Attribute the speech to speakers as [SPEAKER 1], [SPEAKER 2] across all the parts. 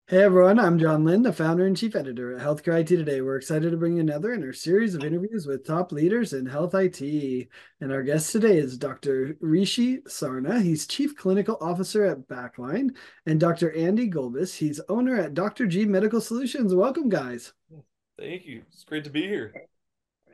[SPEAKER 1] Hey everyone, I'm John Lynn, the founder and chief editor at Healthcare IT Today. We're excited to bring you another in our series of interviews with top leaders in health IT. And our guest today is Dr. Rishi Sarna. He's chief clinical officer at Backline, and Dr. Andy Gulbis. He's owner at Dr. G Medical Solutions. Welcome, guys.
[SPEAKER 2] Thank you. It's great to be here.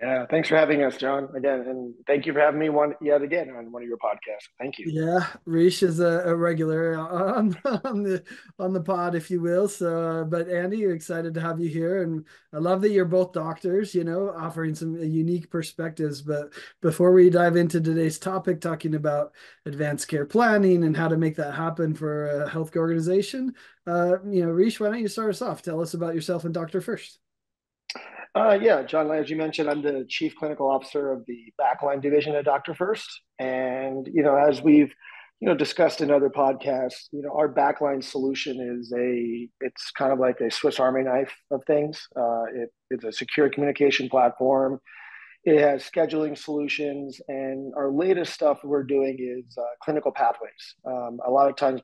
[SPEAKER 3] Yeah, thanks for having us, John, again, and thank you for having me one yet again on one of your podcasts. Thank you.
[SPEAKER 1] Yeah, Rish is a regular on the pod, if you will. So, but Andy, excited to have you here, and I love that you're both doctors. Offering some unique perspectives. But before we dive into today's topic, talking about advanced care planning and how to make that happen for a healthcare organization, Rish, why don't you start us off? Tell us about yourself and doctor first.
[SPEAKER 3] Yeah, John, as you mentioned, I'm the chief clinical officer of the Backline division at Doctor First, and as we've discussed in other podcasts, our Backline solution it's kind of like a Swiss Army knife of things. It's a secure communication platform. It has scheduling solutions, and our latest stuff we're doing is clinical pathways. A lot of times,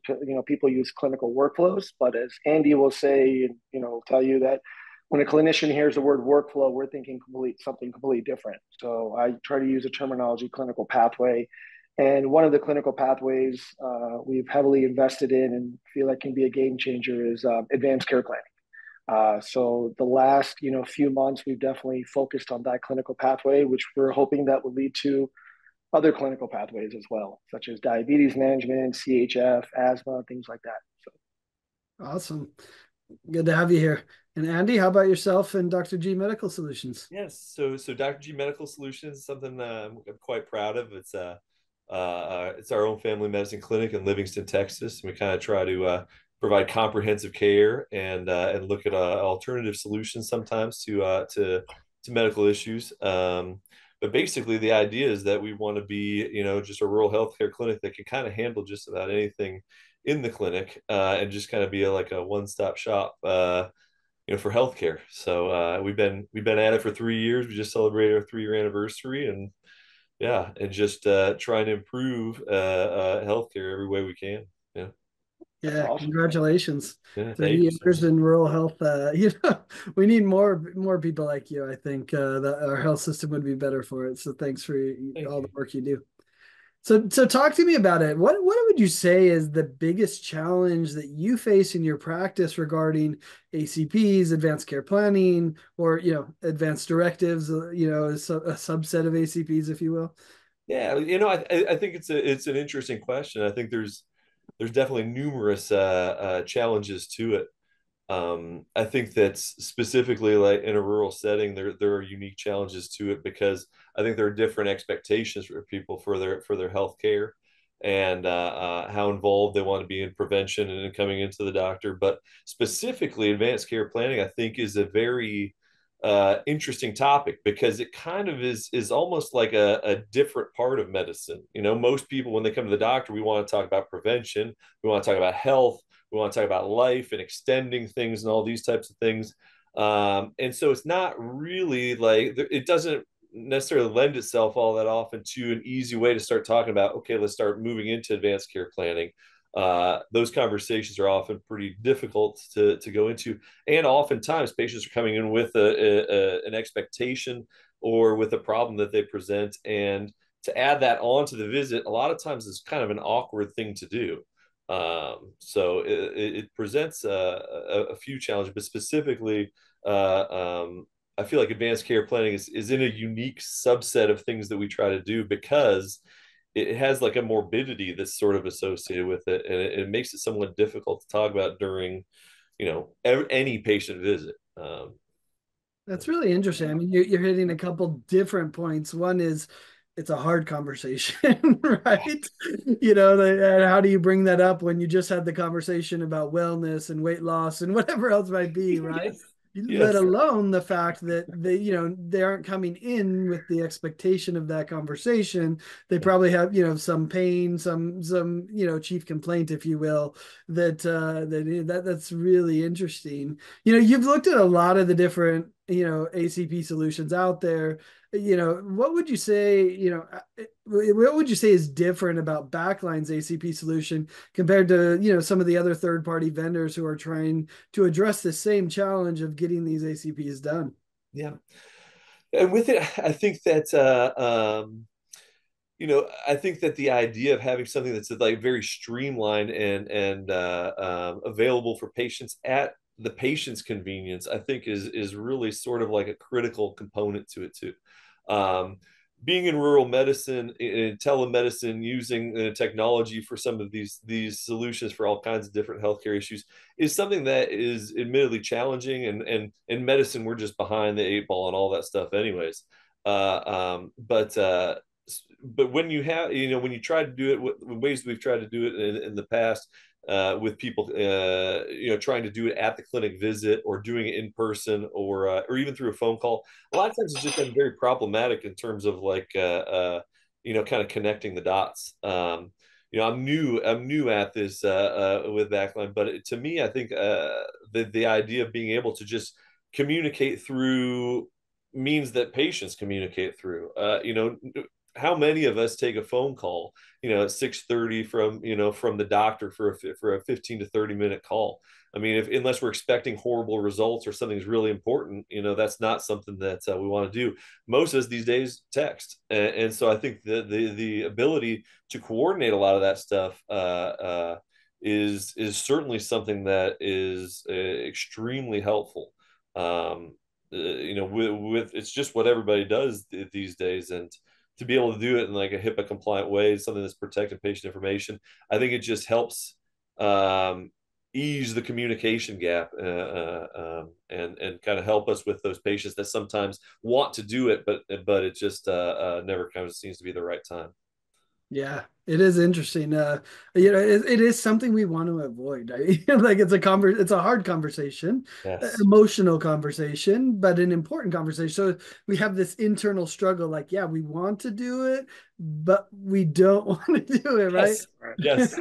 [SPEAKER 3] people use clinical workflows, but as Andy will say, tell you that when a clinician hears the word workflow, we're thinking something completely different. So I try to use a terminology clinical pathway. And one of the clinical pathways we've heavily invested in and feel like can be a game changer is advanced care planning. So the last few months, we've definitely focused on that clinical pathway, which we're hoping that will lead to other clinical pathways as well, such as diabetes management, CHF, asthma, things like that. So
[SPEAKER 1] Awesome, good to have you here. And Andy, how about yourself and Dr. G Medical Solutions?
[SPEAKER 2] Yes. So Dr. G Medical Solutions is something I'm quite proud of. It's our own family medicine clinic in Livingston, Texas. And we kind of try to provide comprehensive care and look at alternative solutions sometimes to medical issues. But basically, the idea is that we want to be, just a rural healthcare clinic that can kind of handle just about anything in the clinic and just kind of be like a one-stop shop. For healthcare. So we've been at it for 3 years. We just celebrated our 3 year anniversary, and yeah, and just trying to improve healthcare every way we can. Yeah,
[SPEAKER 3] that's
[SPEAKER 1] Yeah,
[SPEAKER 3] awesome.
[SPEAKER 1] congratulations.
[SPEAKER 2] yeah. Thank you
[SPEAKER 1] 30
[SPEAKER 2] so
[SPEAKER 1] years
[SPEAKER 2] much.
[SPEAKER 1] in rural health. We need more people like you. I think that our health system would be better for it. So thanks for
[SPEAKER 2] Thank
[SPEAKER 1] all
[SPEAKER 2] you.
[SPEAKER 1] the work you do. So talk to me about it. What would you say is the biggest challenge that you face in your practice regarding ACPs, advanced care planning, or advanced directives? A subset of ACPs, if you will.
[SPEAKER 2] Yeah, I think it's an interesting question. I think there's definitely numerous challenges to it. I think that specifically like in a rural setting, there are unique challenges to it because I think there are different expectations for people for their health care and how involved they want to be in prevention and in coming into the doctor. But specifically, advanced care planning, I think, is a very interesting topic because it kind of is almost like a different part of medicine. Most people when they come to the doctor, we want to talk about prevention, we want to talk about health, we want to talk about life and extending things and all these types of things. And so it's not really like it doesn't necessarily lend itself all that often to an easy way to start talking about, okay, let's start moving into advanced care planning. Those conversations are often pretty difficult to go into. And oftentimes patients are coming in with an expectation or with a problem that they present. And to add that on to the visit, a lot of times it's kind of an awkward thing to do. So it presents a few challenges, but specifically, I feel like advanced care planning is in a unique subset of things that we try to do because it has like a morbidity that's sort of associated with it, and it makes it somewhat difficult to talk about during, any patient visit.
[SPEAKER 1] That's really interesting. I mean, you're hitting a couple different points. One is it's a hard conversation, right? And how do you bring that up when you just had the conversation about wellness and weight loss and whatever else might be, right?
[SPEAKER 2] Yes,
[SPEAKER 1] Let
[SPEAKER 2] yes,
[SPEAKER 1] alone the fact that they aren't coming in with the expectation of that conversation. They probably have, some pain, some, chief complaint, if you will, that's really interesting. You've looked at a lot of the different ACP solutions out there. What would you say, what would you say is different about Backline's ACP solution compared to, some of the other third-party vendors who are trying to address the same challenge of getting these ACPs done?
[SPEAKER 2] Yeah. And with it, I think that I think that the idea of having something that's like very streamlined and available for patients at the patient's convenience, I think is really sort of like a critical component to it too. Um, Being in rural medicine, in telemedicine, using technology for some of these solutions for all kinds of different healthcare issues is something that is admittedly challenging. And in medicine, we're just behind the eight ball and all that stuff, anyways. But when you have, when you try to do it with ways we've tried to do it in the past, with people, trying to do it at the clinic visit or doing it in person or even through a phone call, a lot of times it's just been very problematic in terms of like, kind of connecting the dots. I'm new at this with Backline, but to me, I think the idea of being able to just communicate through means that patients communicate through. How many of us take a phone call, at 6:30 from the doctor for a 15 to 30-minute call? I mean, unless we're expecting horrible results or something's really important, that's not something that we want to do. Most of us these days text, and so I think the ability to coordinate a lot of that stuff is certainly something that is extremely helpful. With it's just what everybody does these days, and to be able to do it in like a HIPAA compliant way, something that's protecting patient information, I think it just helps ease the communication gap, and kind of help us with those patients that sometimes want to do it, but it just never kind of seems to be the right time.
[SPEAKER 1] Yeah, it is interesting. It is something we want to avoid. Like it's a hard conversation,
[SPEAKER 2] Yes.
[SPEAKER 1] emotional conversation, but an important conversation. So we have this internal struggle, like, yeah, we want to do it, but we don't want to do it, right?
[SPEAKER 2] Yes.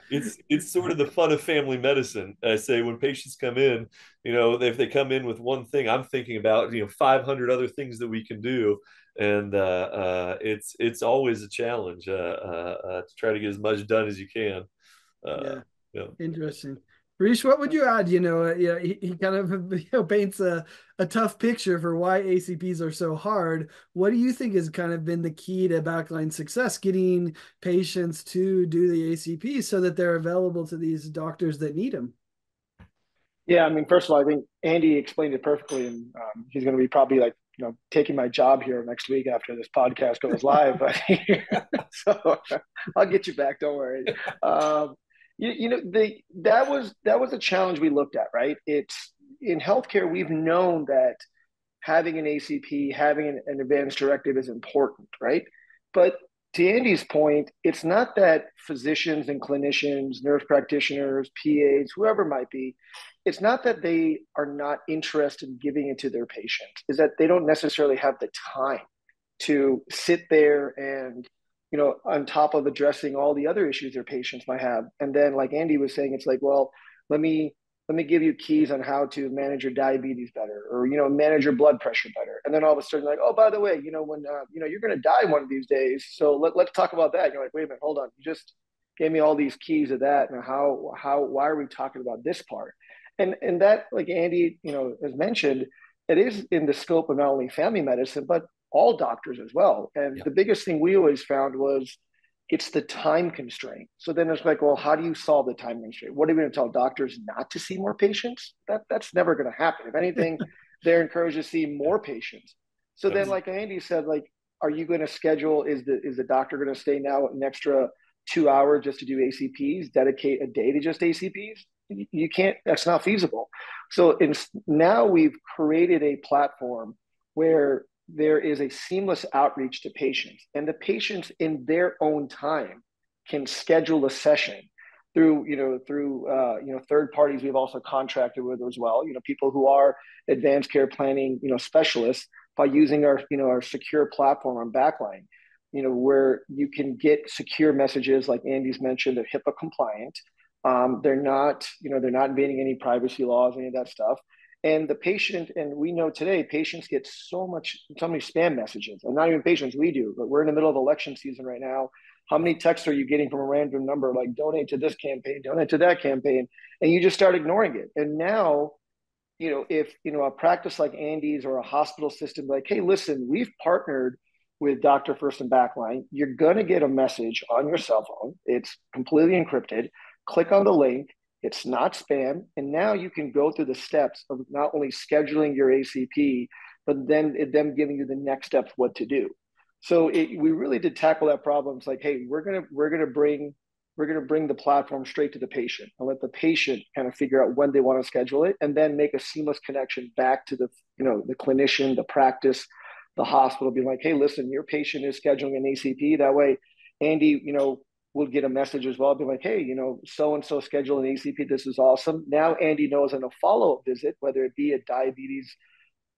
[SPEAKER 2] Yes. It's sort of the fun of family medicine. I say when patients come in, if they come in with one thing, I'm thinking about 500 other things that we can do, and it's always a challenge to try to get as much done as you can. Uh,
[SPEAKER 1] Yeah.
[SPEAKER 2] you know.
[SPEAKER 1] Interesting. Reese, what would you add? Yeah, he kind of paints a tough picture for why ACPs are so hard. What do you think has kind of been the key to Backline success, getting patients to do the ACP so that they're available to these doctors that need them?
[SPEAKER 3] Yeah, I mean, first of all, I think Andy explained it perfectly, and he's going to be probably like taking my job here next week after this podcast goes live. But so I'll get you back. Don't worry. That was a challenge we looked at, right? It's in healthcare. We've known that having an ACP, having an advanced directive is important, right? But to Andy's point, it's not that physicians and clinicians, nurse practitioners, PAs, whoever it might be, it's not that they are not interested in giving it to their patients, is that they don't necessarily have the time to sit there and, on top of addressing all the other issues their patients might have. And then, like Andy was saying, it's like, well, let me give you keys on how to manage your diabetes better, or manage your blood pressure better. And then all of a sudden, like, oh, by the way, when you're going to die one of these days, so let's talk about that. You're like, wait a minute, hold on, you just gave me all these keys of that, and why are we talking about this part? And that, like Andy has mentioned, it is in the scope of not only family medicine but all doctors as well. And
[SPEAKER 2] Yeah.
[SPEAKER 3] the biggest thing we always found was it's the time constraint. So then it's like, well, how do you solve the time constraint? What are we going to tell doctors not to see more patients? That's never going to happen. If anything, they're encouraged to see more patients. So then,
[SPEAKER 2] Yes.
[SPEAKER 3] like Andy said, like, are you going to schedule? Is the doctor going to stay now an extra 2 hours just to do ACPs? Dedicate a day to just ACPs? You can't. That's not feasible. So now we've created a platform where there is a seamless outreach to patients, and the patients in their own time can schedule a session through third parties we've also contracted with as well, people who are advanced care planning specialists, by using our secure platform on Backline, where you can get secure messages like Andy's mentioned, they're HIPAA compliant. They're not invading any privacy laws, any of that stuff. And the patient, and we know today, patients get so many spam messages, and not even patients, we do, but we're in the middle of election season right now. How many texts are you getting from a random number like donate to this campaign, donate to that campaign, and you just start ignoring it. And now, if a practice like Andy's or a hospital system, like, hey, listen, we've partnered with Doctor First and Backline. You're gonna get a message on your cell phone. It's completely encrypted. Click on the link. It's not spam, and now you can go through the steps of not only scheduling your ACP, but then them giving you the next steps what to do. So we really did tackle that problem. It's like, hey, we're gonna bring the platform straight to the patient and let the patient kind of figure out when they want to schedule it, and then make a seamless connection back to the clinician, the practice, the hospital, being like, hey, listen, your patient is scheduling an ACP. That way, Andy, will get a message as well, be like, hey, so and so scheduled an ACP. This is awesome. Now Andy knows in a follow-up visit, whether it be a diabetes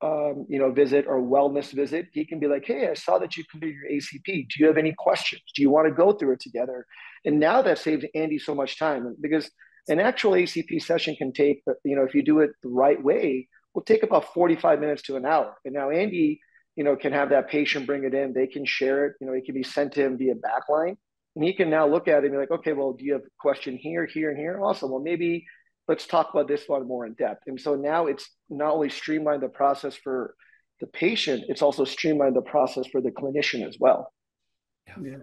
[SPEAKER 3] visit or wellness visit, he can be like, hey, I saw that you completed your ACP. Do you have any questions? Do you want to go through it together? And now that saves Andy so much time, because an actual ACP session can take, if you do it the right way, will take about 45 minutes to an hour. And now Andy, can have that patient bring it in. They can share it. It can be sent to him via Backline. And he can now look at it and be like, okay, well, do you have a question here, here, and here? Awesome. Well, maybe let's talk about this one more in depth. And so now it's not only streamlined the process for the patient, it's also streamlined the process for the clinician as well.
[SPEAKER 1] Yeah.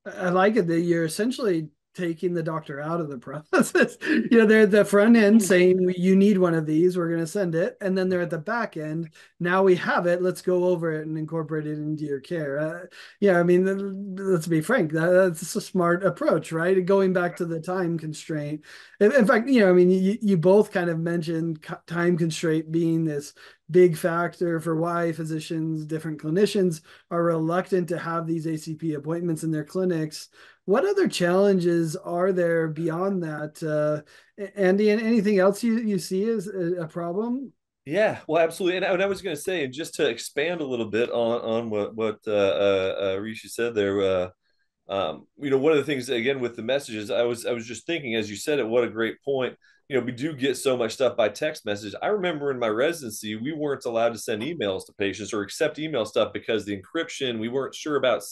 [SPEAKER 1] I like it that you're essentially taking the doctor out of the process. They're at the front end saying, you need one of these, we're going to send it. And then they're at the back end. Now we have it. Let's go over it and incorporate it into your care. I mean, let's be frank. That's a smart approach, right? Going back to the time constraint. In fact, you both kind of mentioned time constraint being this big factor for why physicians, different clinicians are reluctant to have these ACP appointments in their clinics. What other challenges are there beyond that? Andy, and anything else you see as a problem?
[SPEAKER 2] Yeah, well, absolutely. And I was going to say, and just to expand a little bit on what Rishi said there, one of the things again with the messages, I was just thinking as you said it, what a great point. We do get so much stuff by text message. I remember in my residency, we weren't allowed to send emails to patients or accept email stuff because the encryption, we weren't sure about,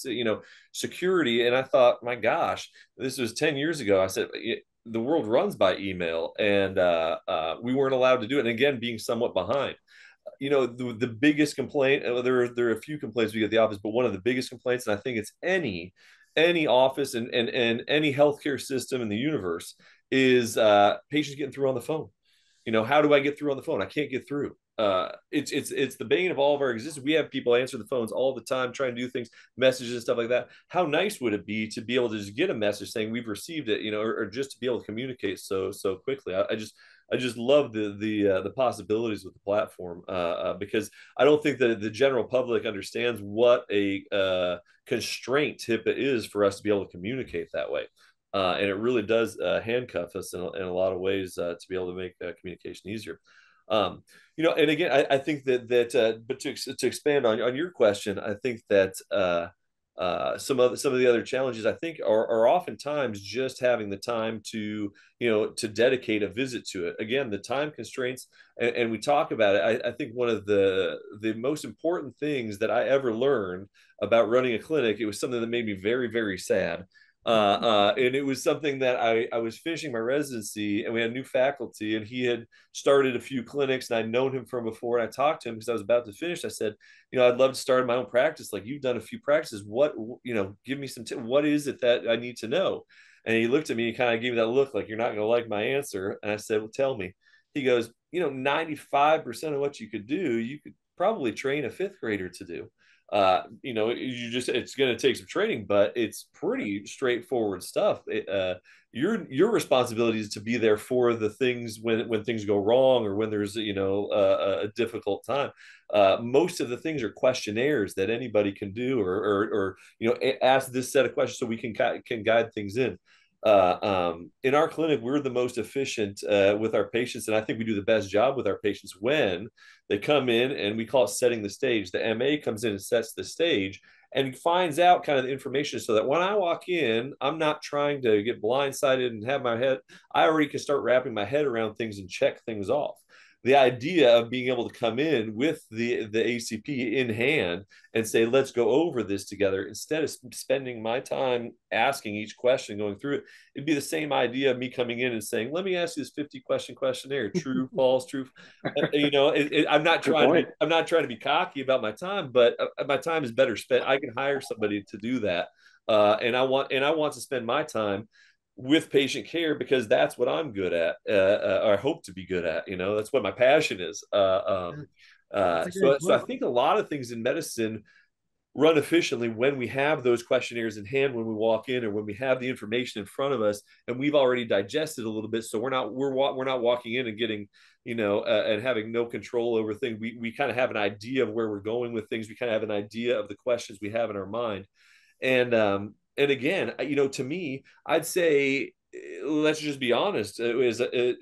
[SPEAKER 2] security. And I thought, my gosh, this was 10 years ago. I said, the world runs by email, and we weren't allowed to do it. And again, being somewhat behind. The biggest complaint, there are a few complaints we get at the office, but one of the biggest complaints, and I think it's any office and any healthcare system in the universe, is patients getting through on the phone. How do I get through on the phone? I can't get through. It's the bane of all of our existence. We have people answer the phones all the time, trying to do things, messages and stuff like that. How nice would it be to be able to just get a message saying we've received it, or just to be able to communicate so quickly. I just love the possibilities with the platform, because I don't think that the general public understands what a constraint HIPAA is for us to be able to communicate that way. And it really does handcuff us in a lot of ways to be able to make communication easier. And again, I think that but to expand on your question, I think that some of the other challenges I think are oftentimes just having the time to dedicate a visit to it. Again, the time constraints, and we talk about it. I think one of the most important things that I ever learned about running a clinic, it was something that made me very, very sad. And it was something that I was finishing my residency, and we had new faculty, and he had started a few clinics, and I'd known him from before. And I talked to him because I was about to finish. I said, I'd love to start my own practice. Like, you've done a few practices. What, give me some tips. What is it that I need to know? And he looked at me and kind of gave me that look like, you're not going to like my answer. And I said, well, tell me. He goes, 95% of what you could do, you could probably train a fifth grader to do. It's going to take some training, but it's pretty straightforward stuff. Your responsibility is to be there for the things when things go wrong, or when there's a difficult time. Most of the things are questionnaires that anybody can do, or ask this set of questions so we can guide things in. In our clinic, we're the most efficient with our patients, and I think we do the best job with our patients when they come in, and we call it setting the stage. The MA comes in and sets the stage and finds out kind of the information, so that when I walk in, I'm not trying to get blindsided and have my head. I already can start wrapping my head around things and check things off. the idea of being able to come in with the ACP in hand and say, let's go over this together, instead of spending my time asking each question, going through it, it'd be the same idea of me coming in and saying, let me ask you this 50 question questionnaire, true, false, true. I'm not trying to be cocky about my time, but my time is better spent. I can hire somebody to do that. And I want to spend my time with patient care, because that's what I'm good at, or I hope to be good at. That's what my passion is.
[SPEAKER 1] That's a great
[SPEAKER 2] So I
[SPEAKER 1] point.
[SPEAKER 2] think a lot of things in medicine run efficiently when we have those questionnaires in hand, when we walk in, or when we have the information in front of us and we've already digested a little bit. So we're not walking in and getting, and having no control over things. We kind of have an idea of where we're going with things. We kind of have an idea of the questions we have in our mind. And again, to me, I'd say, let's just be honest,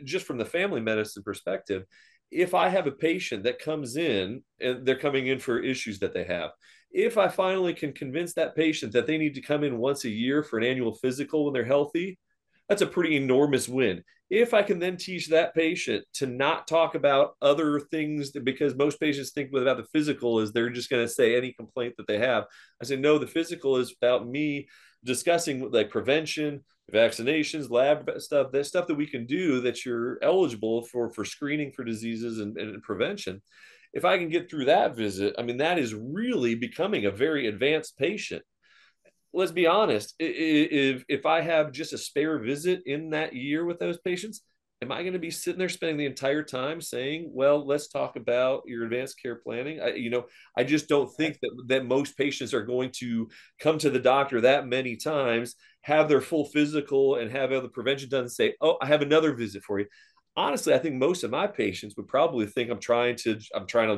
[SPEAKER 2] just from the family medicine perspective, if I have a patient that comes in and they're coming in for issues that they have, if I finally can convince that patient that they need to come in once a year for an annual physical when they're healthy, that's a pretty enormous win. If I can then teach that patient to not talk about other things, because most patients think about the physical is they're just going to say any complaint that they have. I say, no, the physical is about me discussing like prevention, vaccinations, lab stuff, that stuff that we can do that you're eligible for screening for diseases and prevention. If I can get through that visit, I mean, that is really becoming a very advanced patient. Let's be honest, if I have just a spare visit in that year with those patients, am I going to be sitting there spending the entire time saying, well, let's talk about your advanced care planning? I just don't think that most patients are going to come to the doctor that many times, have their full physical and have the prevention done and say, oh, I have another visit for you. Honestly, I think most of my patients would probably think I'm trying to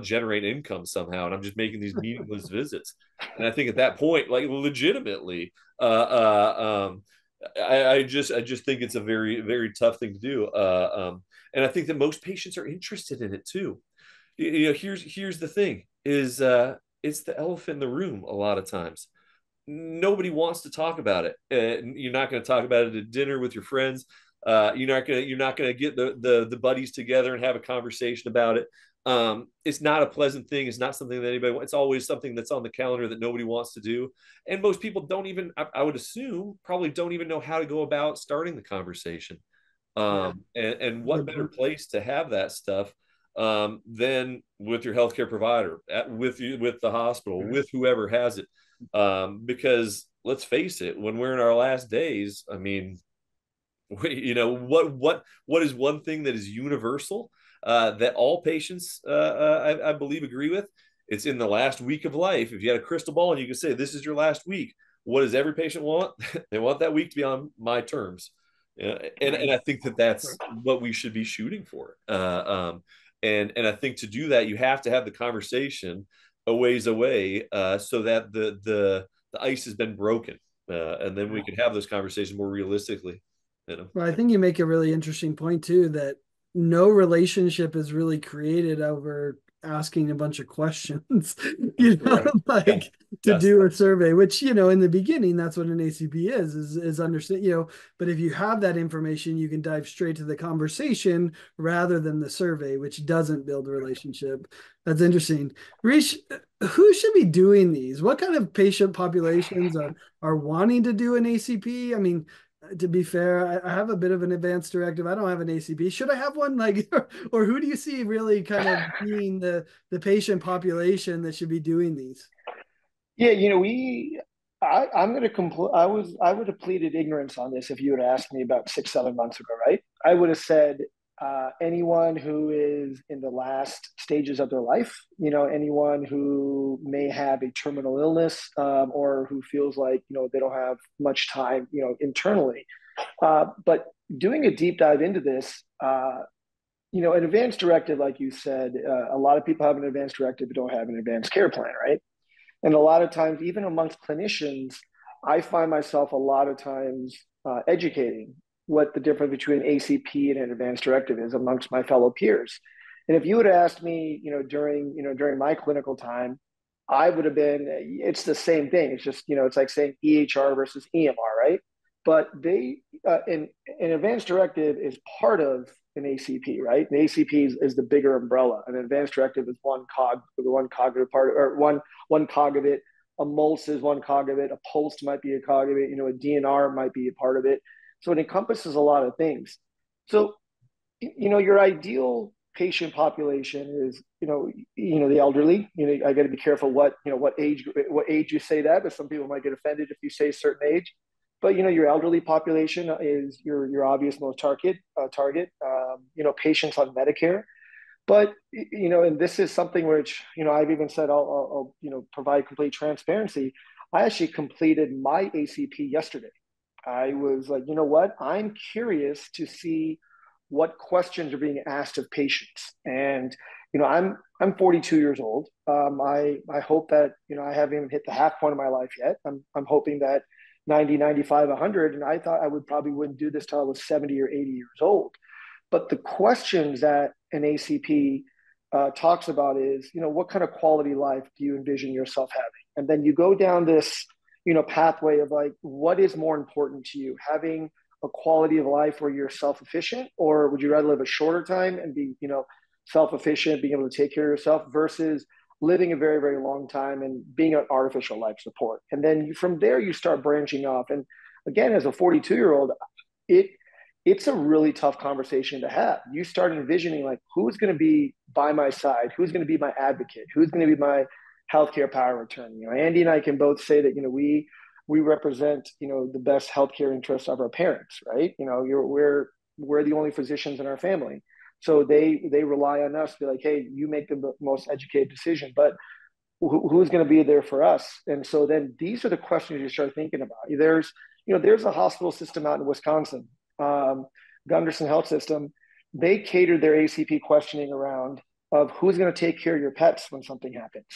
[SPEAKER 2] generate income somehow, and I'm just making these meaningless visits. And I think at that point, like legitimately, I just think it's a very, very tough thing to do. And I think that most patients are interested in it too. Here's the thing: is it's the elephant in the room. A lot of times, nobody wants to talk about it. You're not going to talk about it at dinner with your friends. You're not gonna get the buddies together and have a conversation about it. It's not a pleasant thing. It's not something that anybody. It's always something that's on the calendar that nobody wants to do, and most people don't even. I would assume probably don't even know how to go about starting the conversation.
[SPEAKER 1] Yeah,
[SPEAKER 2] And what better place to have that stuff than with your healthcare provider, with the hospital, with whoever has it. Because let's face it, when we're in our last days, I mean, what is one thing that is universal, that all patients, I believe, agree with? It's in the last week of life. If you had a crystal ball and you could say, this is your last week, what does every patient want? They want that week to be on my terms. And I think that that's what we should be shooting for. And I think to do that, you have to have the conversation a ways away, so that the ice has been broken, and then we can have those conversations more realistically.
[SPEAKER 1] Well, I think you make a really interesting point too, that no relationship is really created over asking a bunch of questions,
[SPEAKER 2] Yeah.
[SPEAKER 1] like to
[SPEAKER 2] Yes.
[SPEAKER 1] do a survey, which, in the beginning, that's what an ACP is understand, but if you have that information, you can dive straight to the conversation rather than the survey, which doesn't build a relationship. That's interesting. Rish, who should be doing these? What kind of patient populations are wanting to do an ACP? I mean, to be fair, I have a bit of an advanced directive. I don't have an ACP. Should I have one? Like, or who do you see really kind of being the patient population that should be doing these?
[SPEAKER 3] Yeah, I'm going to I would have pleaded ignorance on this if you had asked me about 6, 7 months ago, right? I would have said anyone who is in the last stages of their life, anyone who may have a terminal illness, or who feels like, they don't have much time, internally. But doing a deep dive into this, an advanced directive, like you said, a lot of people have an advanced directive but don't have an advanced care plan, right? And a lot of times, even amongst clinicians, I find myself a lot of times educating what the difference between ACP and an advanced directive is amongst my fellow peers. And if you would have asked me, during my clinical time, I would have been, it's the same thing. It's just, it's like saying EHR versus EMR, right? But an advanced directive is part of an ACP, right? An ACP is the bigger umbrella. An advanced directive is one cognitive part, or one cog of it. A MOLS is one cog of it. A POLST might be a cog of it. A DNR might be a part of it. So it encompasses a lot of things. So your ideal patient population is the elderly. I got to be careful what age you say that, but some people might get offended if you say a certain age. But your elderly population is your obvious most target. Patients on Medicare. But and this is something which I've even said I'll provide complete transparency. I actually completed my ACP yesterday. I was like, you know what? I'm curious to see what questions are being asked of patients. And I'm 42 years old. I hope that I haven't even hit the half point of my life yet. I'm hoping that 90, 95, 100, and I thought I wouldn't do this till I was 70 or 80 years old. But the questions that an ACP talks about is, what kind of quality life do you envision yourself having? And then you go down this, pathway of like, what is more important to you? Having a quality of life where you're self-efficient, or would you rather live a shorter time and be, self-efficient, being able to take care of yourself, versus living a very, very long time and being an artificial life support? And then from there, you start branching off. And again, as a 42-year-old, it's a really tough conversation to have. You start envisioning like, who's going to be by my side? Who's going to be my advocate? Who's going to be my healthcare power of attorney? Andy and I can both say that, we represent, the best healthcare interests of our parents, right? We're the only physicians in our family. So they rely on us to be like, hey, you make the most educated decision, but who's going to be there for us? And so then these are the questions you start thinking about. There's a hospital system out in Wisconsin, Gunderson Health System. They catered their ACP questioning around of who's going to take care of your pets when something happens.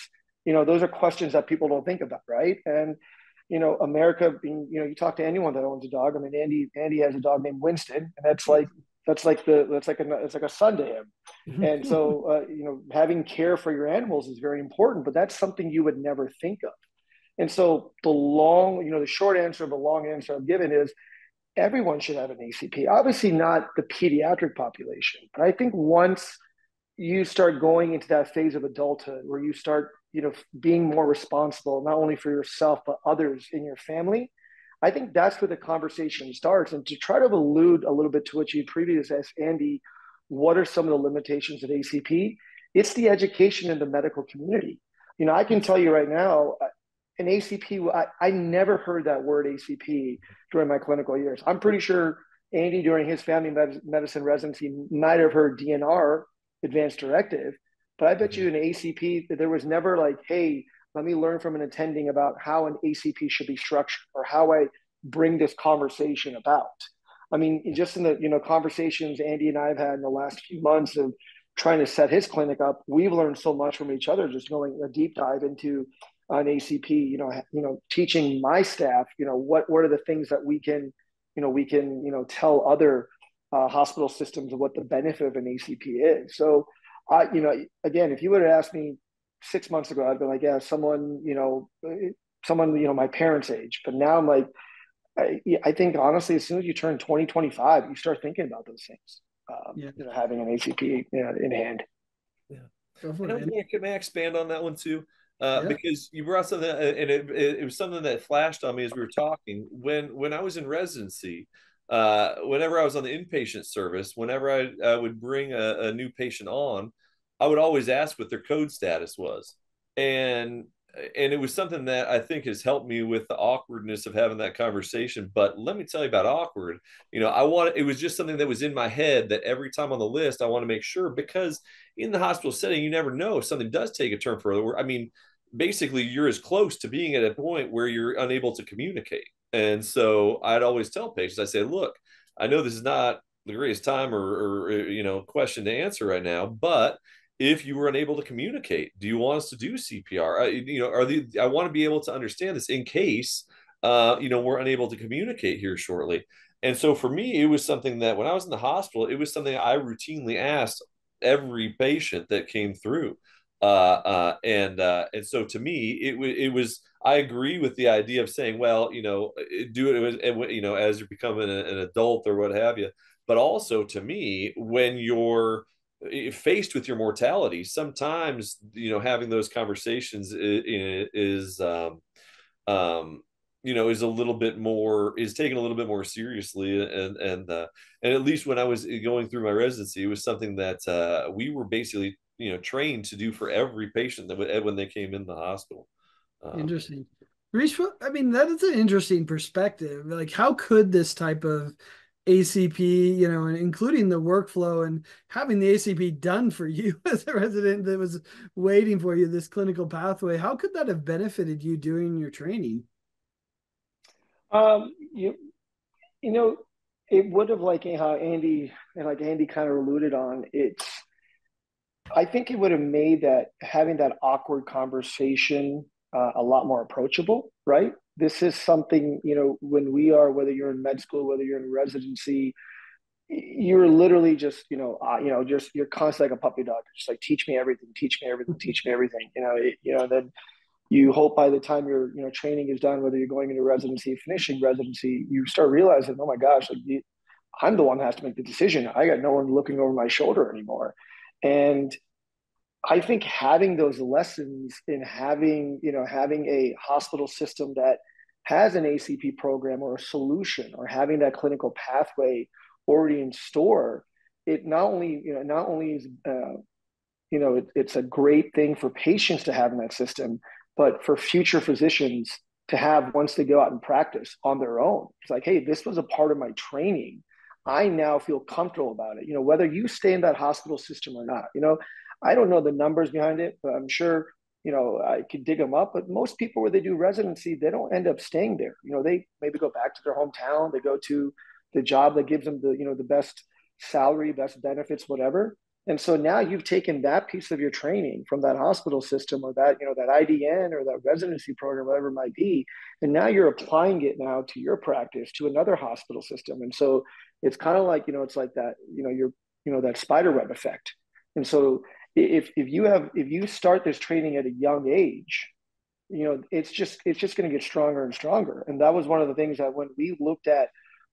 [SPEAKER 3] Those are questions that people don't think about, right? And America being, you talk to anyone that owns a dog. I mean, Andy has a dog named Winston, and it's like a son to him. And so, having care for your animals is very important, but that's something you would never think of. And so the short answer of the long answer I've given is everyone should have an ACP. Obviously not the pediatric population, but I think once you start going into that phase of adulthood where you start, being more responsible, not only for yourself, but others in your family, I think that's where the conversation starts. And to try to allude a little bit to what you previously asked, Andy, what are some of the limitations of ACP? It's the education in the medical community. I can tell you right now, an ACP, I never heard that word ACP during my clinical years. I'm pretty sure Andy, during his family medicine residency, might have heard DNR, advanced directive, but I bet you an ACP, there was never like, hey, let me learn from an attending about how an ACP should be structured or how I bring this conversation about. I mean, just in the conversations Andy and I have had in the last few months of trying to set his clinic up, we've learned so much from each other, just going a deep dive into an ACP, teaching my staff, what are the things that we can tell other hospital systems of what the benefit of an ACP is. So, again, if you would have asked me 6 months ago, I'd been like, yeah, someone, my parents' age. But now I'm like, I think honestly, as soon as you turn 2025, you start thinking about those things. Having an ACP in hand.
[SPEAKER 2] Yeah. May I expand on that one too?
[SPEAKER 1] Yeah.
[SPEAKER 2] Because you brought something, and it was something that flashed on me as we were talking. When I was in residency, whenever I was on the inpatient service, whenever I would bring a new patient on, I would always ask what their code status was. And it was something that I think has helped me with the awkwardness of having that conversation. But let me tell you about awkward. It was just something that was in my head that every time on the list, I want to make sure, because in the hospital setting, you never know if something does take a turn further. I mean, basically you're as close to being at a point where you're unable to communicate. And so I'd always tell patients, I say, look, I know this is not the greatest time or question to answer right now, but if you were unable to communicate, do you want us to do CPR? I want to be able to understand this in case, we're unable to communicate here shortly. And so for me, it was something that when I was in the hospital, it was something I routinely asked every patient that came through. And so to me, it was, I agree with the idea of saying, well, do it, as you're becoming an adult or what have you. but also to me, when you're faced with your mortality, sometimes having those conversations is um, is a little bit more, is taken a little bit more seriously, and at least when I was going through my residency, it was something that we were basically trained to do for every patient that when they came in the hospital. Um,
[SPEAKER 1] Interesting. Reach, I mean, that is an interesting perspective. Like, how could this type of ACP, and including the workflow and having the ACP done for you as a resident that was waiting for you, this clinical pathway, how could that have benefited you during your training?
[SPEAKER 3] You you know, it would have, like how Andy kind of alluded on. I think it would have made that having that awkward conversation a lot more approachable, right? This is something, when whether you're in med school, whether you're in residency, you're literally just, just you're constantly like a puppy dog, just like teach me everything, teach me everything, teach me everything. Then you hope by the time your training is done, whether you're going into residency, finishing residency, you start realizing, oh my gosh, like I'm the one that has to make the decision. I got no one looking over my shoulder anymore, and I think having those lessons in having a hospital system that has an ACP program or a solution, or having that clinical pathway already in store, it not only is it's a great thing for patients to have in that system, but for future physicians to have once they go out and practice on their own. It's like, hey, this was a part of my training. I now feel comfortable about it. Whether you stay in that hospital system or not. I don't know the numbers behind it, but I'm sure I could dig them up. But most people, where they do residency, they don't end up staying there. They maybe go back to their hometown. They go to the job that gives them the best salary, best benefits, whatever. And so now you've taken that piece of your training from that hospital system, or that IDN or that residency program, whatever it might be, and now you're applying it now to your practice, to another hospital system. And so it's kind of like, it's like that, you're, that spider web effect. And so if you start this training at a young age, it's just going to get stronger and stronger. And that was one of the things that when we looked at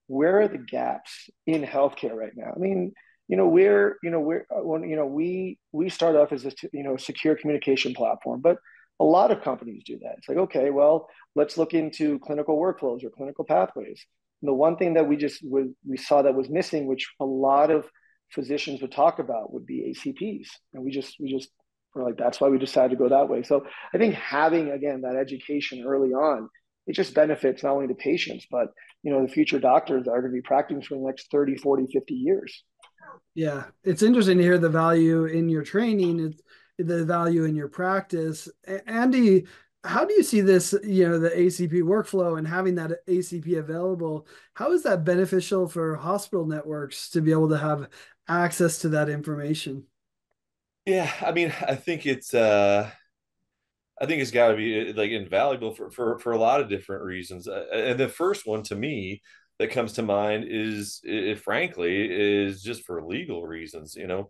[SPEAKER 3] where are the gaps in healthcare right now. I mean, we start off as a secure communication platform, but a lot of companies do that. It's like, okay, well, let's look into clinical workflows or clinical pathways. And the one thing that we saw that was missing, which a lot of physicians would talk about, would be ACPs, and we just were like, that's why we decided to go that way. So I think having, again, that education early on, it just benefits not only the patients, but the future doctors that are going to be practicing for the next 30, 40, 50 years.
[SPEAKER 1] Yeah, it's interesting to hear the value in your training, the value in your practice. Andy, how do you see this, the ACP workflow and having that ACP available? How is that beneficial for hospital networks to be able to have access to that information?
[SPEAKER 2] yeah, I mean, I think it's got to be like invaluable for a lot of different reasons. And the first one to me that comes to mind is, frankly, is just for legal reasons.
[SPEAKER 1] Yeah.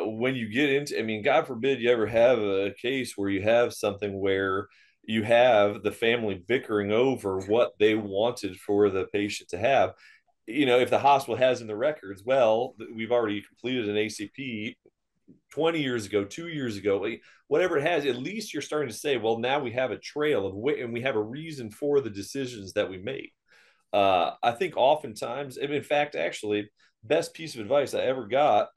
[SPEAKER 2] When you get into, I mean, God forbid you ever have a case where you have something where you have the family bickering over what they wanted for the patient to have. If the hospital has in the records, well, we've already completed an ACP 20 years ago, 2 years ago, whatever it has, at least you're starting to say, well, now we have a trail of and we have a reason for the decisions that we made. I think oftentimes, and in fact, actually, best piece of advice I ever got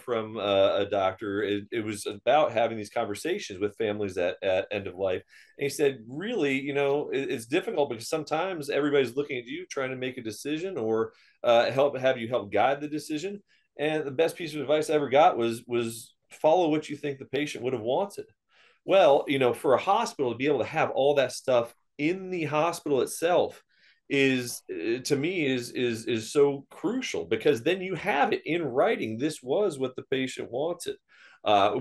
[SPEAKER 2] from a doctor, it was about having these conversations with families at end of life. And he said, really, it's difficult because sometimes everybody's looking at you trying to make a decision, or have you help guide the decision. And the best piece of advice I ever got was follow what you think the patient would have wanted. Well, for a hospital to be able to have all that stuff in the hospital itself is, to me, is so crucial, because then you have it in writing. This was what the patient wanted.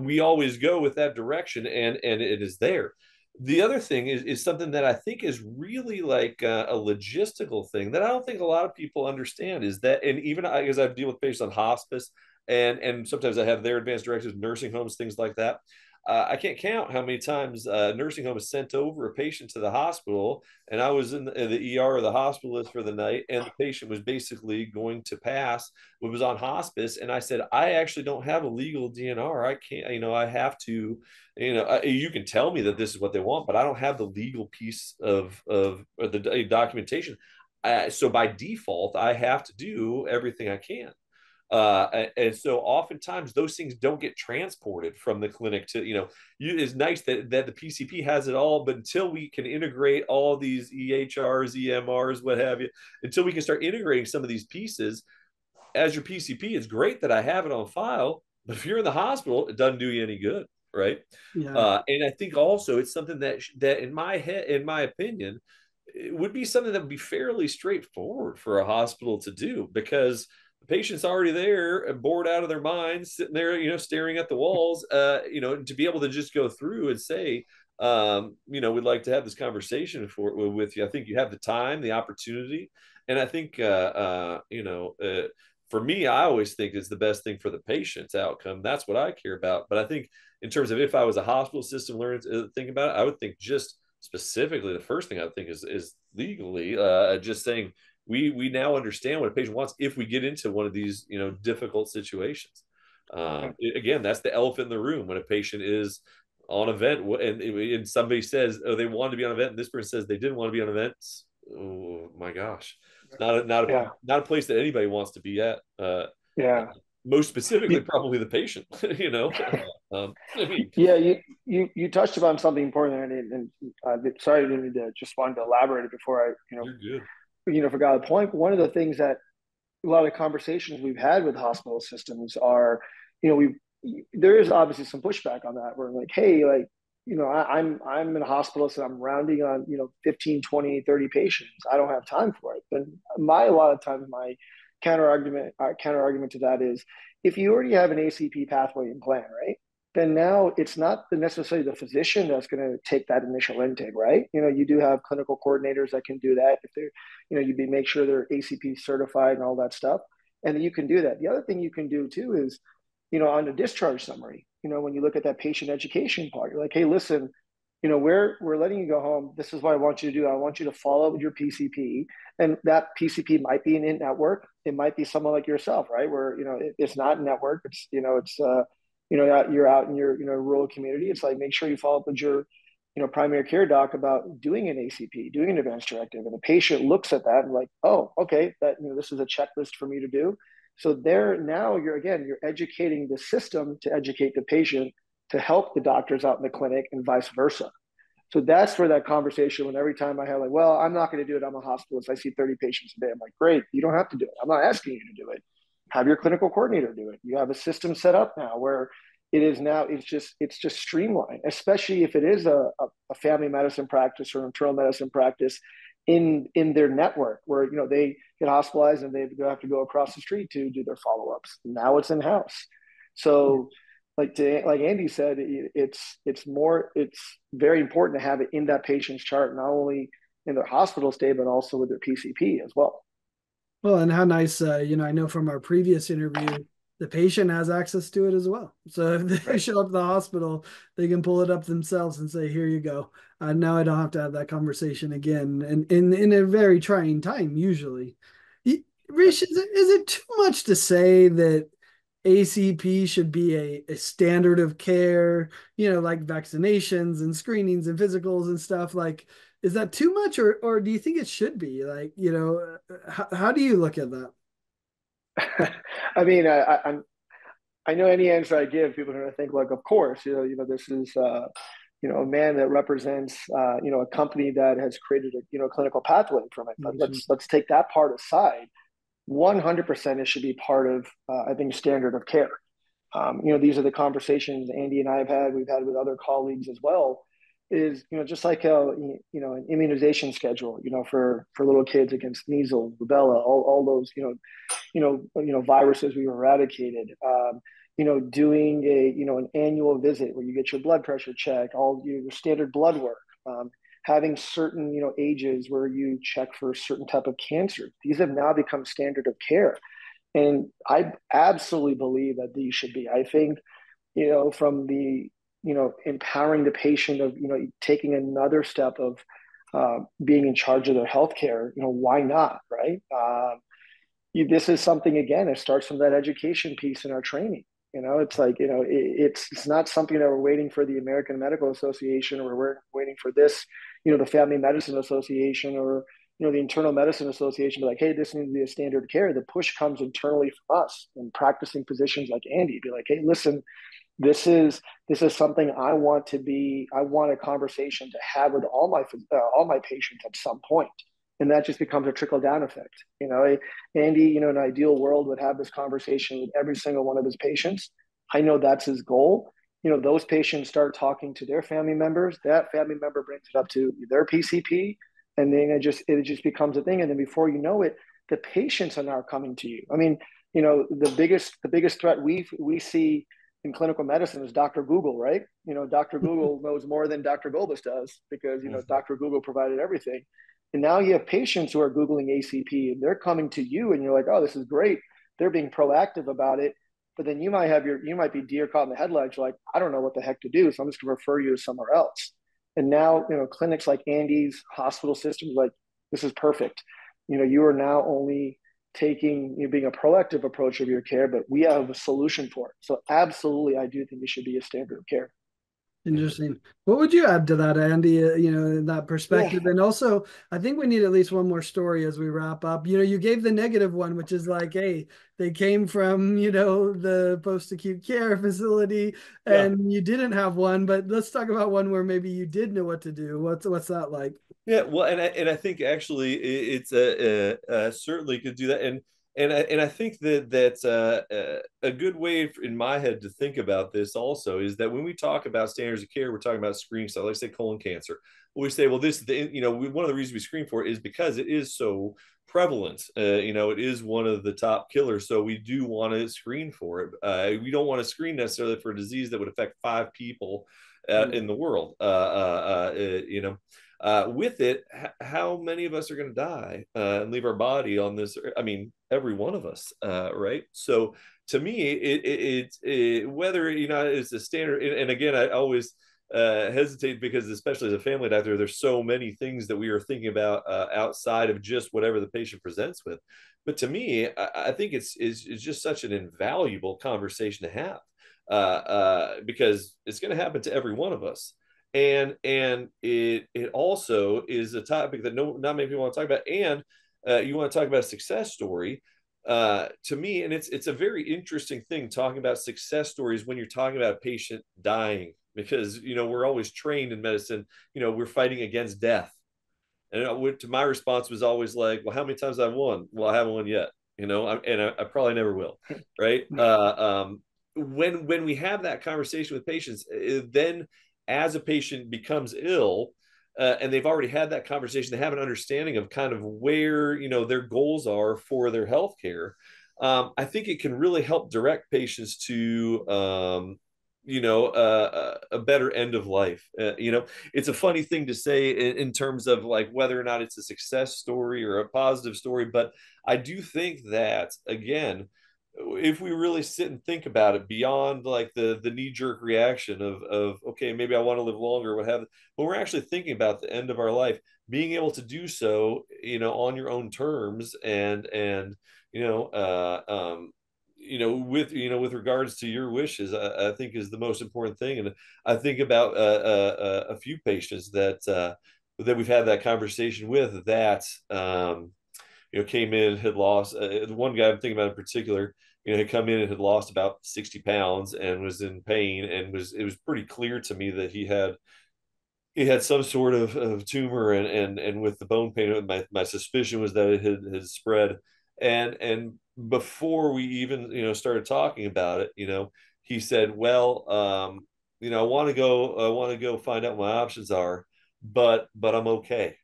[SPEAKER 2] We always go with that direction, and it is there. The other thing is something that I think is really like a logistical thing that I don't think a lot of people understand, is that, and even because I deal with patients on hospice, and sometimes I have their advanced directives, nursing homes, things like that. I can't count how many times a nursing home has sent over a patient to the hospital, and I was in the ER or the hospitalist for the night, and the patient was basically going to pass, but was on hospice, and I said, I actually don't have a legal DNR. I can't, I have to, you can tell me that this is what they want, but I don't have the legal piece of the documentation. So by default, I have to do everything I can. And so oftentimes those things don't get transported from the clinic to, it's nice that the PCP has it all, but until we can integrate all these EHRs, EMRs, what have you, until we can start integrating some of these pieces, as your PCP, it's great that I have it on file, but if you're in the hospital, it doesn't do you any good, right?
[SPEAKER 1] Yeah.
[SPEAKER 2] And I think also it's something that in my head, in my opinion, it would be something that would be fairly straightforward for a hospital to do, because the patient's already there, bored out of their minds, sitting there, staring at the walls, to be able to just go through and say, we'd like to have this conversation with you. I think you have the time, the opportunity. And I think, for me, I always think it's the best thing for the patient's outcome. That's what I care about. But I think in terms of if I was a hospital system learning to think about it, I would think just specifically the first thing I would think is legally, just saying we now understand what a patient wants if we get into one of these difficult situations. Again, that's the elephant in the room when a patient is on event and somebody says, oh, they wanted to be on event, and this person says they didn't want to be on events. Oh my gosh, it's not a place that anybody wants to be at.
[SPEAKER 3] Yeah.
[SPEAKER 2] Most specifically, probably the patient. I mean,
[SPEAKER 3] Yeah, you touched upon something important, and sorry, I didn't need to, just wanted to elaborate it before I
[SPEAKER 2] you're good.
[SPEAKER 3] Forgot the point. One of the things that a lot of conversations we've had with hospital systems are, there is obviously some pushback on that. We're like, hey, like, I'm in a hospitalist and I'm rounding on, 15, 20, 30 patients. I don't have time for it. But a lot of times my counter argument to that is, if you already have an ACP pathway in plan, right? Then now it's not necessarily the physician that's going to take that initial intake, right? You do have clinical coordinators that can do that if they're, you make sure they're ACP certified and all that stuff, and then you can do that. The other thing you can do too is, on the discharge summary, when you look at that patient education part, you're like, hey, listen, we're letting you go home. This is what I want you to do. I want you to follow up with your PCP, and that PCP might be an in-network. It might be someone like yourself, right? Where it's not network. It's you're out in your rural community. It's like, make sure you follow up with your primary care doc about doing an ACP, doing an advanced directive, and the patient looks at that and like, oh, okay, that this is a checklist for me to do. So there now you're educating the system to educate the patient to help the doctors out in the clinic and vice versa. So that's where that conversation, when every time I have like, well, I'm not going to do it. I'm a hospitalist. I see 30 patients a day. I'm like, great, you don't have to do it. I'm not asking you to do it. Have your clinical coordinator do it. You have a system set up now where it's just streamlined, especially if it is a family medicine practice or internal medicine practice in their network where they get hospitalized and they have to go across the street to do their follow-ups. Now it's in-house. So like Andy said, it's very important to have it in that patient's chart, not only in their hospital stay, but also with their PCP as well.
[SPEAKER 1] Well, and how nice, I know from our previous interview, the patient has access to it as well. So if they show up at the hospital, they can pull it up themselves and say, here you go. Now I don't have to have that conversation again. And in a very trying time, usually. Rish, is it too much to say that ACP should be a standard of care, like vaccinations and screenings and physicals and stuff? Like, is that too much, or do you think it should be? Like, how do you look at that?
[SPEAKER 3] I mean, I know any answer I give, people are going to think like, of course, this is a man that represents a company that has created a clinical pathway from it. But let's take that part aside. 100% it should be part of I think standard of care. These are the conversations Andy and I we've had with other colleagues as well. Is just like an immunization schedule, for little kids against measles, rubella, all those viruses we've eradicated. Doing an annual visit where you get your blood pressure checked, all your standard blood work. Having certain ages where you check for a certain type of cancer. These have now become standard of care, and I absolutely believe that these should be. I think from the empowering the patient of, taking another step of being in charge of their healthcare, why not, right? This is something, again, it starts from that education piece in our training. It's like, it's not something that we're waiting for the American Medical Association, or we're waiting for this, the Family Medicine Association, or, the Internal Medicine Association, be like, hey, this needs to be a standard of care. The push comes internally from us and practicing physicians like Andy, be like, hey, listen, this is something I want a conversation to have with all my patients at some point. And that just becomes a trickle down effect. Andy, in an ideal world, would have this conversation with every single one of his patients. I know that's his goal. Those patients start talking to their family members. That family member brings it up to their PCP, and then it just becomes a thing. And then before you know it, the patients are now coming to you. I mean, the biggest threat we see in clinical medicine is Dr. Google, right? Dr. Google knows more than Dr. Gulbis does, because Dr. Google provided everything. And now you have patients who are Googling ACP, and they're coming to you, and you're like, oh, this is great. They're being proactive about it. But then you might be deer caught in the headlights. You're like, I don't know what the heck to do, so I'm just going to refer you to somewhere else. And now, clinics like Andy's, hospital systems, like, this is perfect. You are now only being a proactive approach of your care, but we have a solution for it. So absolutely, I do think it should be a standard of care.
[SPEAKER 1] Interesting. What would you add to that, Andy? In that
[SPEAKER 2] Yeah.
[SPEAKER 1] perspective, and also, I think we need at least one more story as we wrap up. You gave the negative one, which is like, hey, they came from the post-acute care facility,
[SPEAKER 2] Yeah.
[SPEAKER 1] and you didn't have one. But let's talk about one where maybe you did know what to do. What's that like?
[SPEAKER 2] Yeah, well, and I think actually it's certainly could do that, and I think that that's a good way in my head to think about this also is that when we talk about standards of care, we're talking about screening stuff. Like say colon cancer, we say, well, one of the reasons we screen for it is because it is so prevalent. It is one of the top killers, so we do want to screen for it. We don't want to screen necessarily for a disease that would affect 5 people in the world. With it, how many of us are going to die and leave our body on this? I mean, every one of us, right? So to me, whether it's a standard, and again, I always hesitate because, especially as a family doctor, there's so many things that we are thinking about outside of just whatever the patient presents with. But to me, I think it's just such an invaluable conversation to have because it's going to happen to every one of us, and it also is a topic that not many people want to talk about, and you want to talk about a success story. To me, and it's a very interesting thing talking about success stories when you're talking about a patient dying, because we're always trained in medicine, we're fighting against death, and my response was always like, well, how many times I've won? Well, I haven't won yet, I probably never will, right? When we have that conversation with patients, then as a patient becomes ill, and they've already had that conversation, they have an understanding of kind of where their goals are for their healthcare. I think it can really help direct patients to a better end of life. It's a funny thing to say in terms of like whether or not it's a success story or a positive story, but I do think that, again, if we really sit and think about it beyond like the knee-jerk reaction of okay, maybe I want to live longer, what have, but we're actually thinking about the end of our life, being able to do so on your own terms, and with regards to your wishes, I think is the most important thing. And I think about a few patients that we've had that conversation with that came in, had lost one guy I'm thinking about in particular, had come in and had lost about 60 pounds and was in pain, and it was pretty clear to me that he had some sort of tumor, and with the bone pain, my suspicion was that it had spread. And before we even started talking about it, he said, well, I want to go find out what my options are, but I'm okay.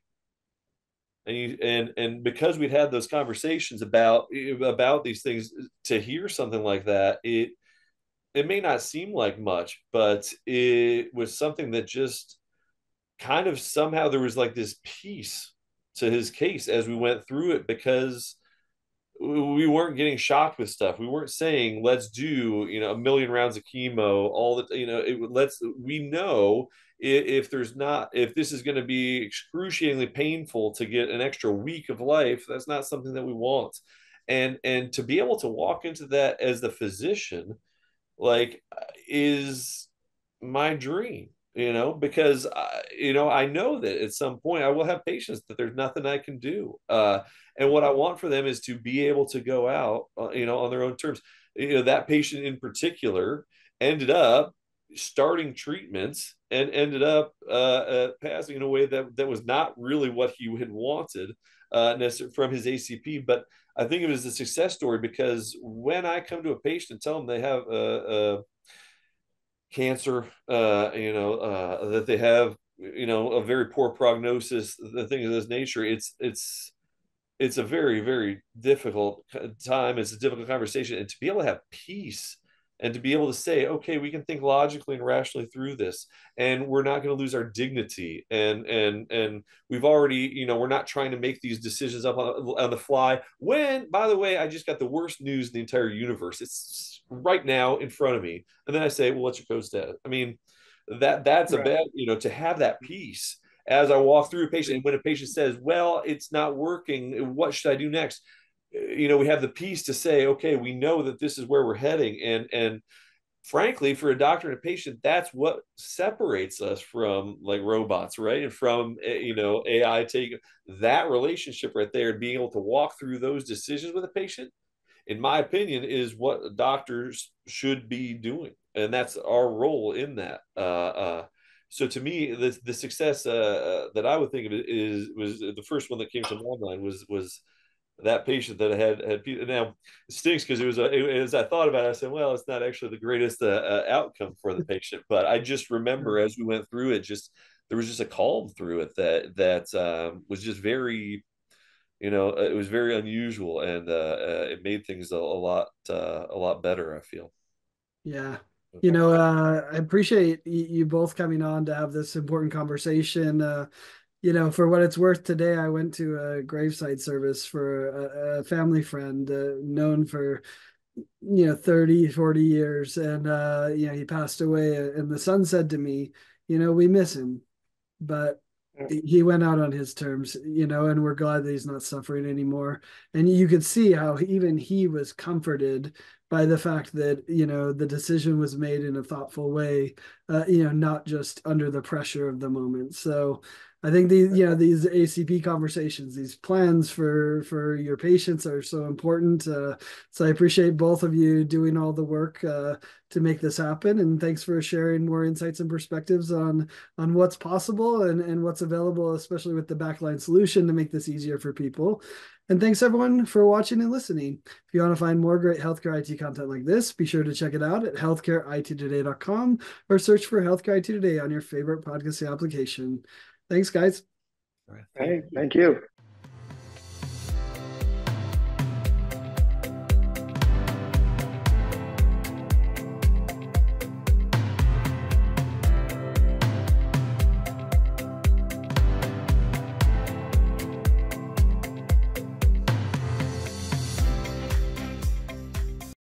[SPEAKER 2] And because we'd had those conversations about these things, to hear something like that, it may not seem like much, but it was something that just kind of somehow there was like this piece to his case as we went through it, because we weren't getting shocked with stuff. We weren't saying, let's do, a million rounds of chemo, all that, we know if there's not, if this is going to be excruciatingly painful to get an extra week of life, that's not something that we want. And to be able to walk into that as the physician, like, is my dream, because I know that at some point I will have patients that there's nothing I can do. And what I want for them is to be able to go out, on their own terms. That patient in particular ended up starting treatments and ended up passing in a way that was not really what he had wanted necessarily from his ACP. But I think it was a success story, because when I come to a patient and tell them they have a cancer, that they have, a very poor prognosis, the thing of this nature, it's a very, very difficult time. It's a difficult conversation, and to be able to have peace and to be able to say, okay, we can think logically and rationally through this, and we're not going to lose our dignity. And we've already, we're not trying to make these decisions up on the fly. When, by the way, I just got the worst news in the entire universe. It's right now in front of me, and then I say, well, what's your code status? I mean, that's a
[SPEAKER 3] Right.
[SPEAKER 2] bad, to have that peace as I walk through a patient. And when a patient says, well, it's not working, what should I do next? We have the peace to say, okay, we know that this is where we're heading. And frankly, for a doctor and a patient, that's what separates us from like robots, right? And from, AI. Take that relationship right there and being able to walk through those decisions with a patient, in my opinion, is what doctors should be doing. And that's our role in that. So to me, the success that I would think of it was the first one that came to my mind was that patient that had now it stinks, because as I thought about it, I said, well, it's not actually the greatest outcome for the patient. But I just remember as we went through it, just there was just a calm through it that was just very, it was very unusual, and it made things a lot better, I feel.
[SPEAKER 1] Yeah.
[SPEAKER 3] Yeah.
[SPEAKER 1] I appreciate you both coming on to have this important conversation. For what it's worth, today I went to a graveside service for a family friend, known for, 30, 40 years. And, he passed away. And the son said to me, we miss him, but he went out on his terms, and we're glad that he's not suffering anymore. And you could see how even he was comforted by the fact that, the decision was made in a thoughtful way, not just under the pressure of the moment. So I think these ACP conversations, these plans for your patients are so important. So I appreciate both of you doing all the work to make this happen. And thanks for sharing more insights and perspectives on what's possible and what's available, especially with the Backline solution to make this easier for people. And thanks everyone for watching and listening. If you want to find more great healthcare IT content like this, be sure to check it out at healthcareittoday.com or search for Healthcare IT Today on your favorite podcasting application. Thanks, guys.
[SPEAKER 2] All right,
[SPEAKER 3] Hey, thank you.